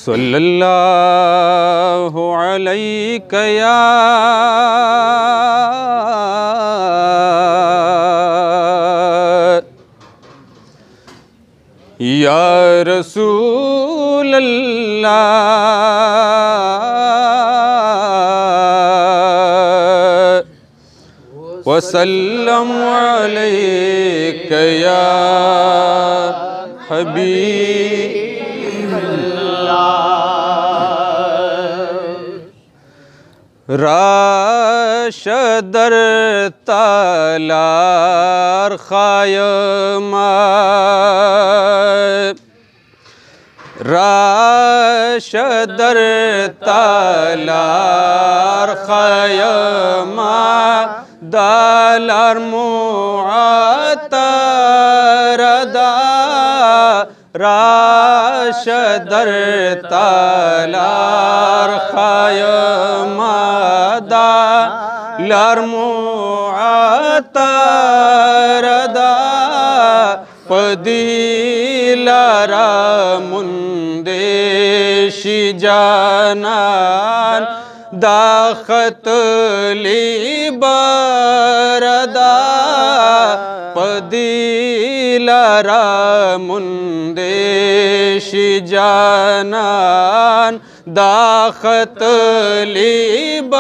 सल्लल्लाहु अलैका या रसूल अल्लाह वसल्लम अलैका या हबीब राशदर तालार खायमा राशदर तालार खायमा दालार मुआतरदा राशदर तालार खायमा दालार मुआतरदा पदिलारा मुंदेशी जानान दाखत लिबरदा पदिलारा मुंदेशी जानान दाखत लिबरदा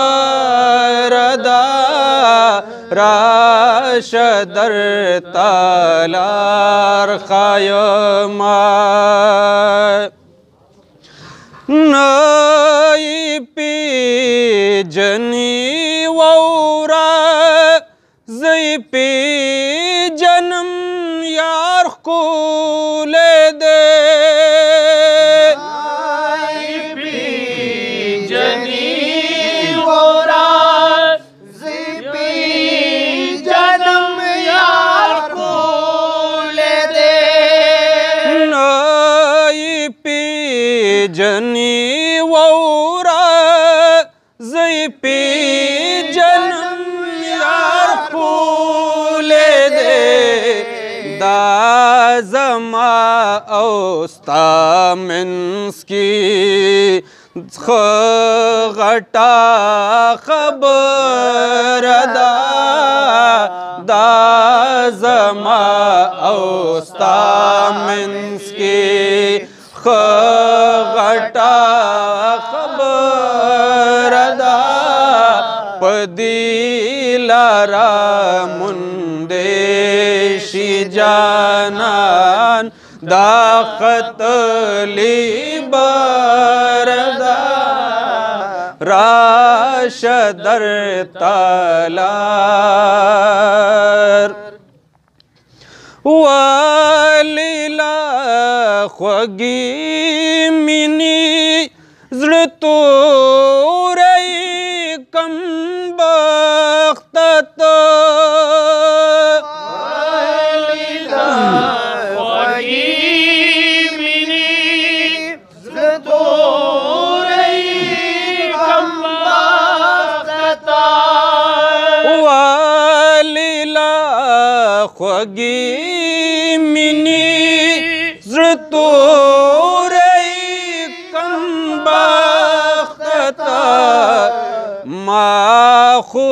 राशदर तालार खायमा नई पी जनी वौरा जई पी जन्म यार को ले दे जनी वौरा जई पी जन्म यार फूले दे दाजमा औस्ता मिन्सकी घटा खबरदा दाजमा औस्ता मिन्सकी घटा खबरदा पदिलारा मुंदेशी जानान दाखत लिबरदा राशदर तालार वालीला ख्वगी मिनी ज़्रतो रई कम बख्तत वालीला ख्वगी मिनी ज़्रतो रई कम बख्तत वालीला ख्वगी मिनी ज़्रतो माखु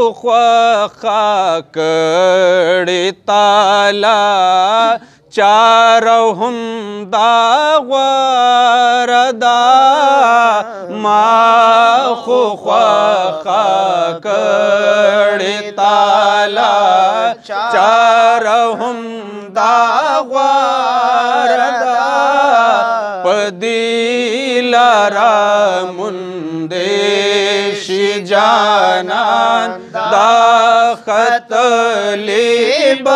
खाकड़ी ताला चारहुम दावरदा माखु खाकड़ी ताला चारहुम दावरदा पदिलारा मुंदेशी जानान दाखत लिबरदा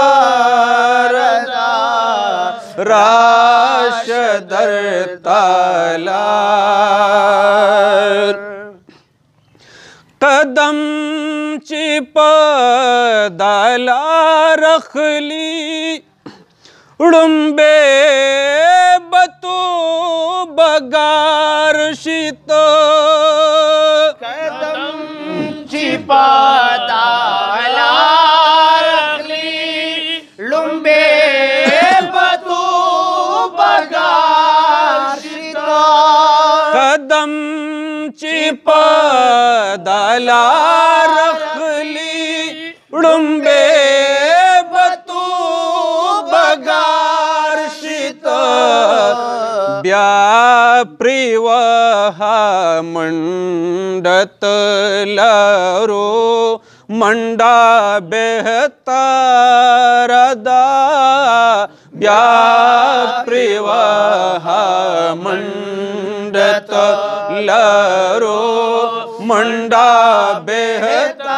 राशदर तालार कदम चिपदाला रखली उड़ुम्बे बतू बगार शीत कदम चिपदाला रखली लुम्बे बतू पदला रखली उडुंबे बतू बगार्षित व्याप्रिवहा मंडतलरो मंडा बेहतारदा व्याप्रिवहा मंडतलरो मंडा बेहतारदा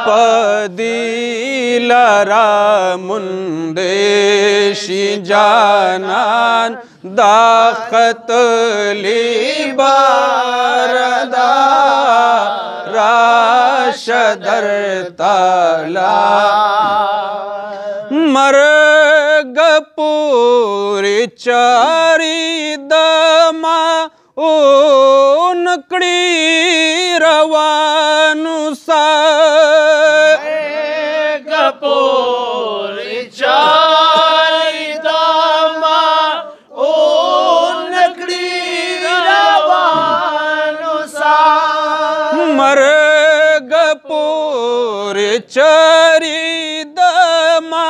पदिलरा मुंदेशी जानान दाखतली बारदा राशदरताला मरगपुरी चारिदमा ओनकड़ी रवानुसार गपुरी चारिदमा ओनकड़ी रवानुसार मरगपुरी चारिदमा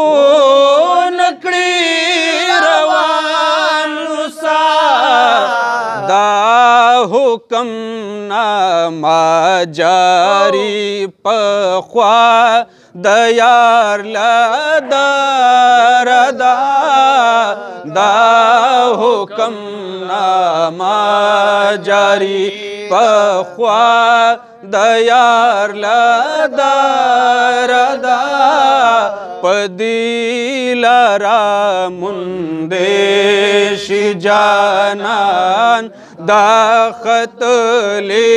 ओनकड़ी रवानुसार दाहुकम नामा जारी पख्वा दयार लदरदा दाहुकम नामा जारी पख्वा दयार लदरदा पदिलरा मुंदेशी जानान दाखतली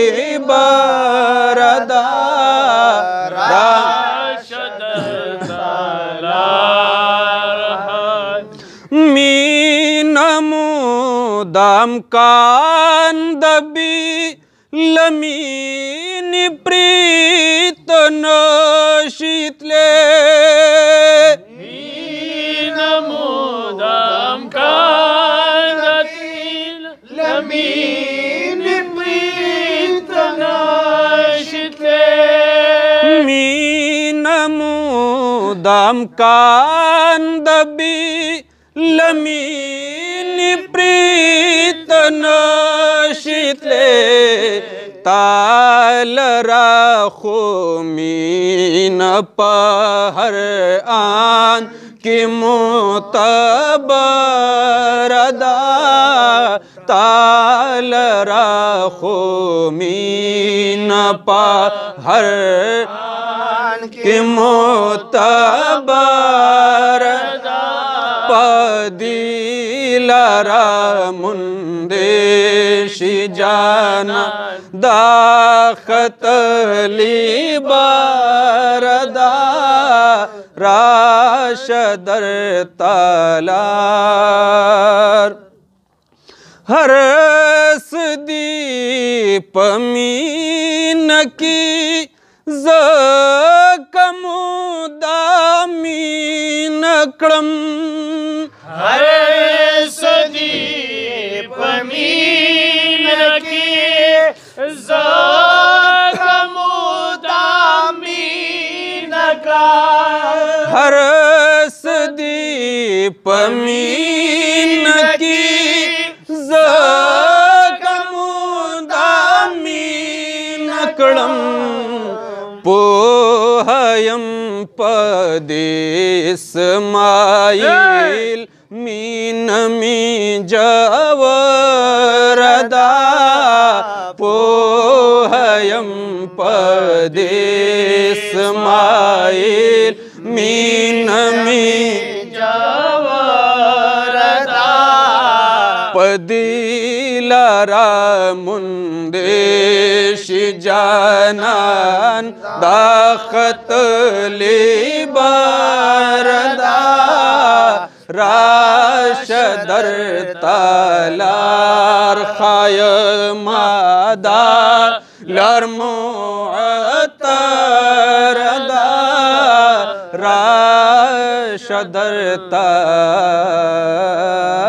बारदा मीनमुदाम कांदबी लमीन प्रीत नशितले मीनमुदाम कांदबी लमीन प्रीत नशितले मीनमुदाम कांदबी लमीन प्रीत नशितले ताल राखो मीन पहर आन की मुतबरदा ताल राखो मीन पहर आन की मुतबरदा पदिलरा मुंदेशी जाना दाखतली बारदा राशदर तालार हरस दीप मीन की जकमुदामीन क्रम हरस दीप मीन की जकमुदामीन क्रम हरस दीप मीन की जकमुदामीन क्रम पोहयम पदेश माइल मीन मी जवरदा पोहयम पदेश माइल मीन मी जवरदा पदिलरा मुंदेशी जानान दाखतली बारदा राशदर तालार खाय मादा लरमुअतरदा राशदर तालार